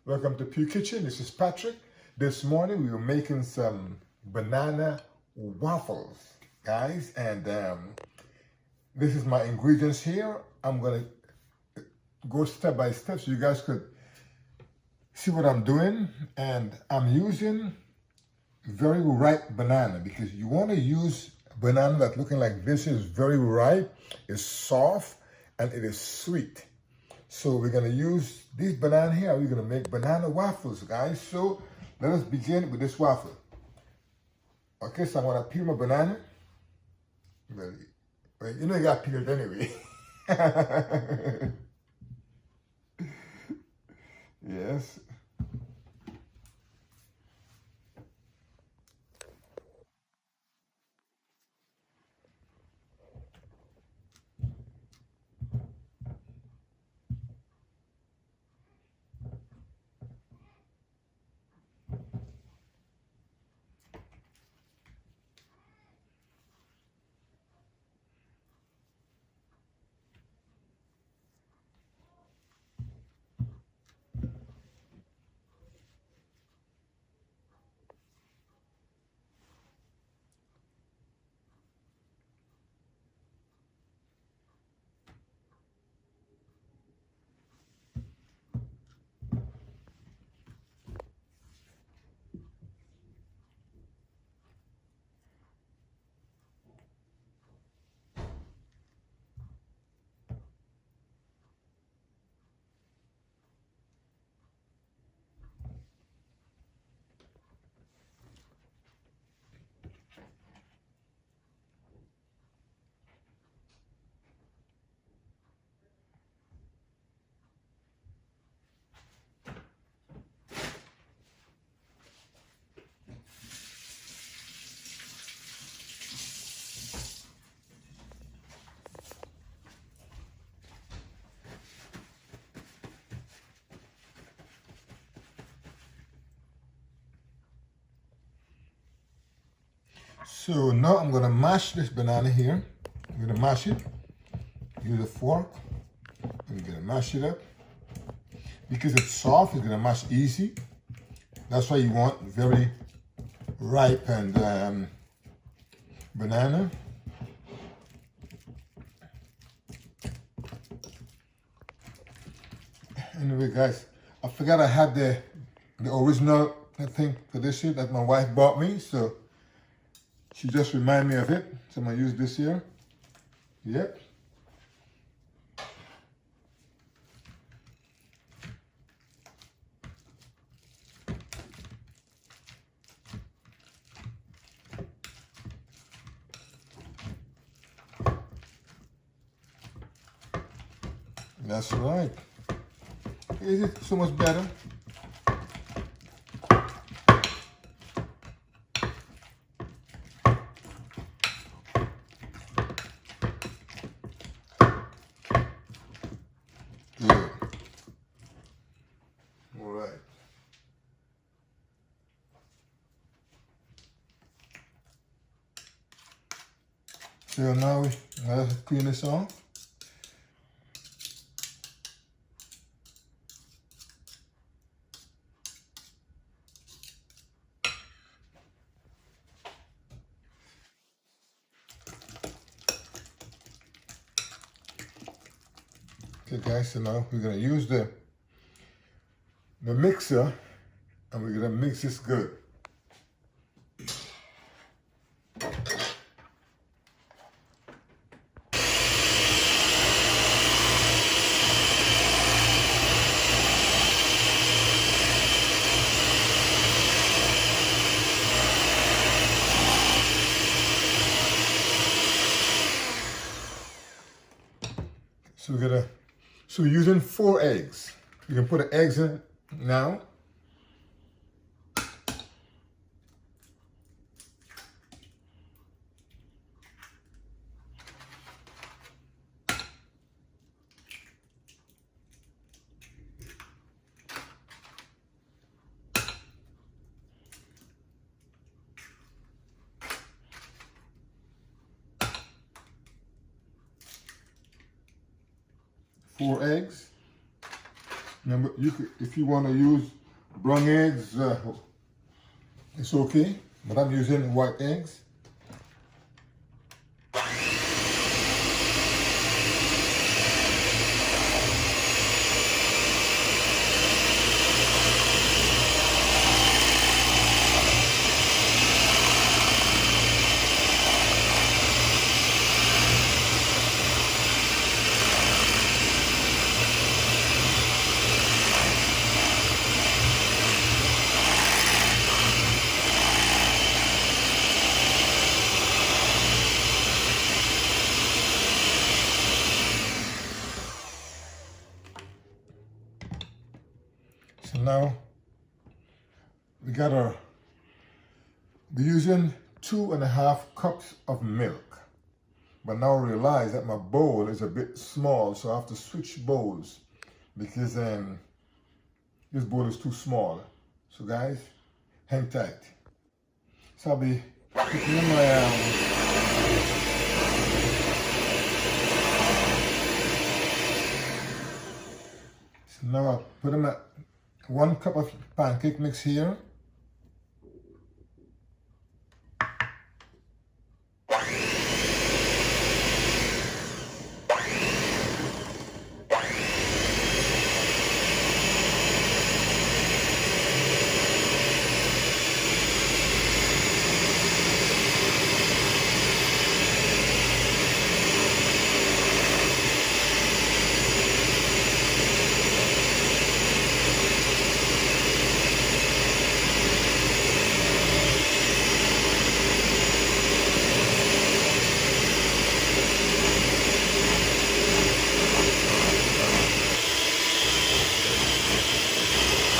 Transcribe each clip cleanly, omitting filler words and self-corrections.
Welcome to Pew Kitchen. This is Patrick. This morning we were making some banana waffles, guys. And this is my ingredients here. I'm going to go step by step so you guys could see what I'm doing. And I'm using very ripe banana because you want to use banana that's looking like this is very ripe, it's soft, and it is sweet. So we're going to use this banana here. We're going to make banana waffles, guys. So let us begin with this waffle. Okay, so I'm going to peel my banana. Well, you know you got to peel it anyway. Yes. So now I'm going to mash this banana here. I'm going to mash it. Use a fork. I'm going to mash it up. Because it's soft, it's going to mash easy. That's why you want very ripe and banana. Anyway, guys, I forgot I had the original thing for this here that my wife bought me. So she just reminded me of it. So I'm going to use this here. Yep. That's right. Is it so much better? Good. All right. So now let's clean this off. Okay, guys, so now we're going to use the mixer and we're going to mix this good. So we're using 4 eggs. You can put the eggs in now. Four eggs. Remember, if you want to use brown eggs, it's okay, but I'm using white eggs. So now we're using 2.5 cups of milk. But now I realize that my bowl is a bit small, so I have to switch bowls because this bowl is too small. So guys, hang tight. So I'll be putting in my so now I'll put in my 1 cup of pancake mix here.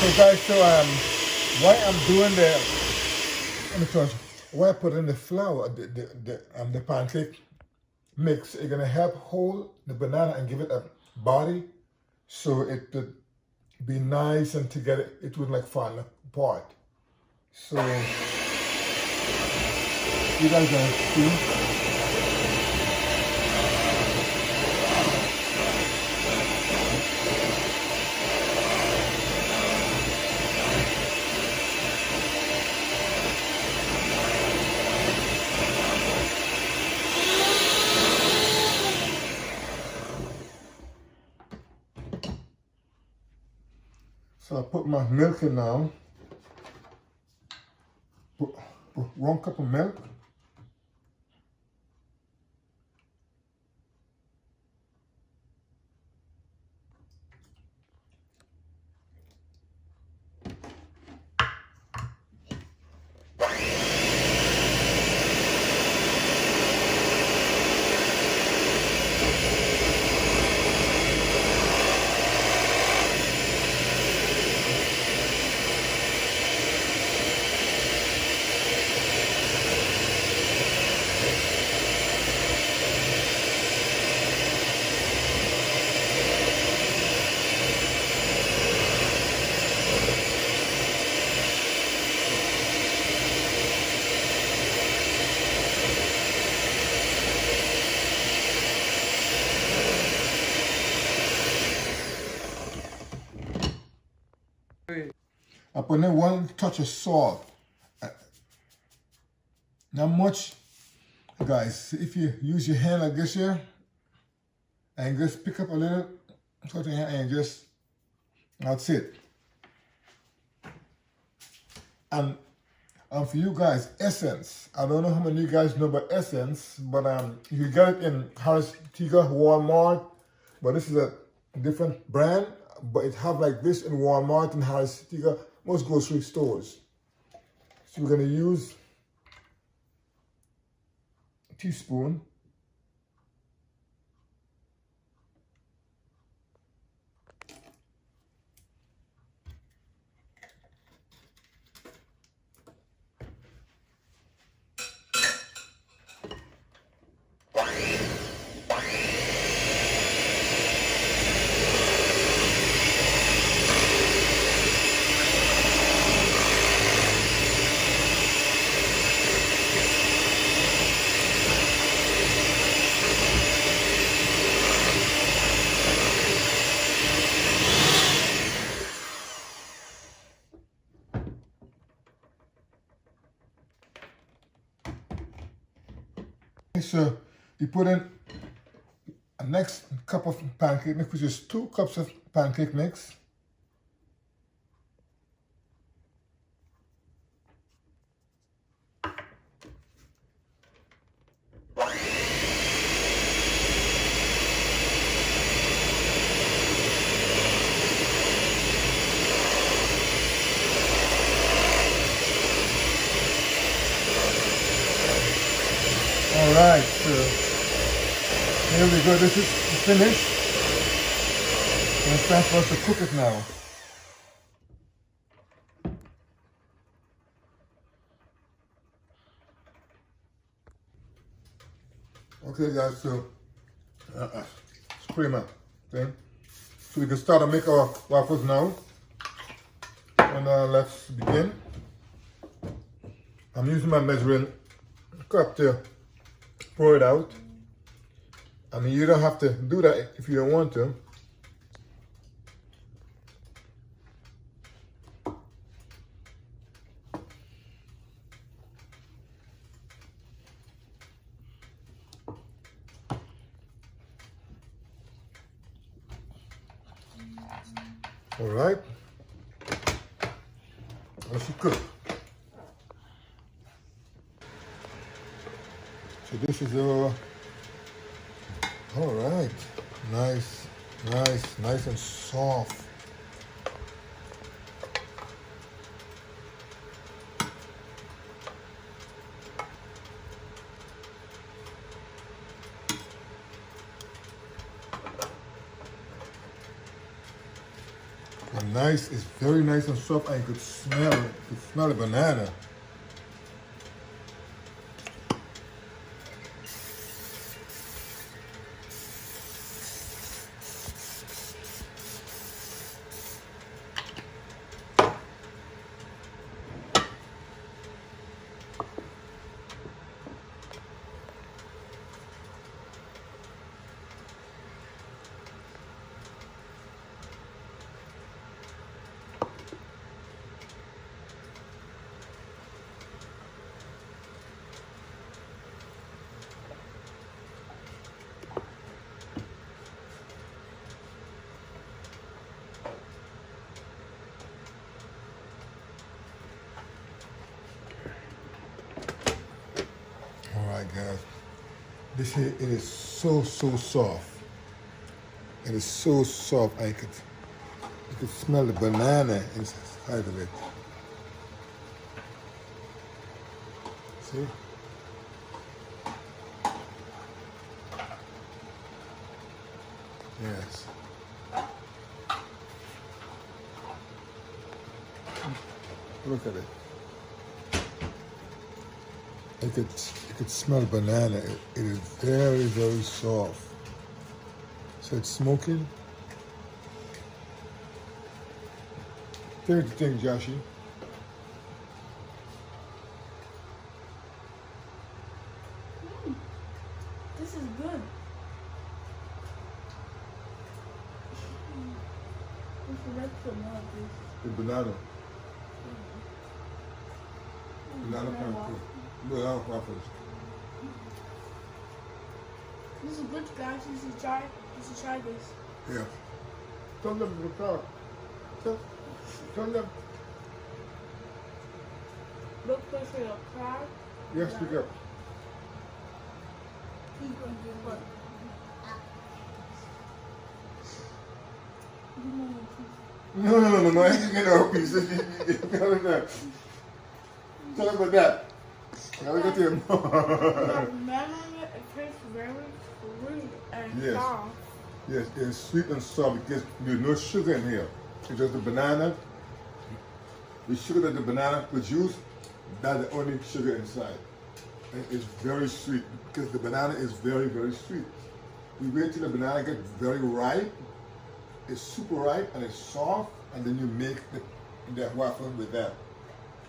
So guys, why I'm doing why I put in the flour, the pancake mix, it's gonna help hold the banana and give it a body, so it would be nice and together. It wouldn't like fall apart. So you guys gonna see. So I put my milk in now. Put 1 cup of milk. I put in 1 touch of salt. Not much, guys. If you use your hand like this here, and just pick up a little salt in your hand, and just, that's it. And for you guys, essence. I don't know how many of you guys know about essence, but you get it in Harris Teeter, Walmart, but this is a different brand. But it have like this in Walmart and Harris Teeter, most grocery stores. So we're gonna use a teaspoon. so you put in a next cup of pancake mix, which is 2 cups of pancake mix. All right, so here we go. This is finished. And it's time for us to cook it now. Okay, guys, so it's creamer. Okay, so we can start to make our waffles now. And let's begin. I'm using my measuring cup to pour it out. I mean, you don't have to do that if you don't want to. All right. Let's cook. So this is all right, nice and soft. And nice, it's very nice and soft. I could smell it. You could smell the banana. Guys, this here, it is so soft. It is so soft. You could smell the banana inside of it. See? Yes. Look at it. You could smell banana. It is very soft. So it's smoking. Tell me what you think, Joshy. This is good. The banana. Banana pancake. Banana waffles. This is good, guys. You should try this. Yeah. Tell them to try. Tell them. Look good for your crab. Yes, speak up. He's going to do what? No. I ain't get no pieces. Tell them that. Tell them about that. Now we got to him. It tastes very sweet and soft. Yes, it's sweet and soft because there's no sugar in here. It's just the banana. The sugar that the banana produces, that's the only sugar inside. And it's very sweet because the banana is very sweet. You wait till the banana gets very ripe. It's super ripe and it's soft, and then you make that waffle with that.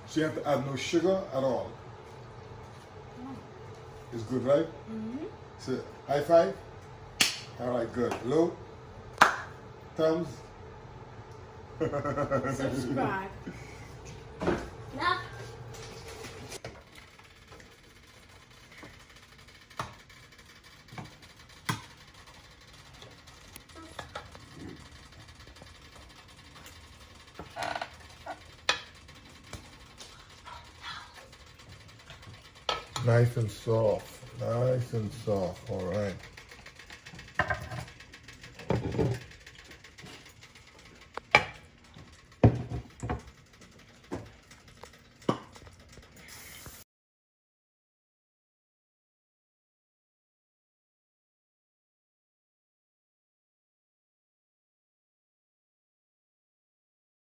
So you have to add no sugar at all. It's good, right? Mm-hmm. So, high five. All right, good. Low. Thumbs. Subscribe. Nice and soft. Nice and soft. All right.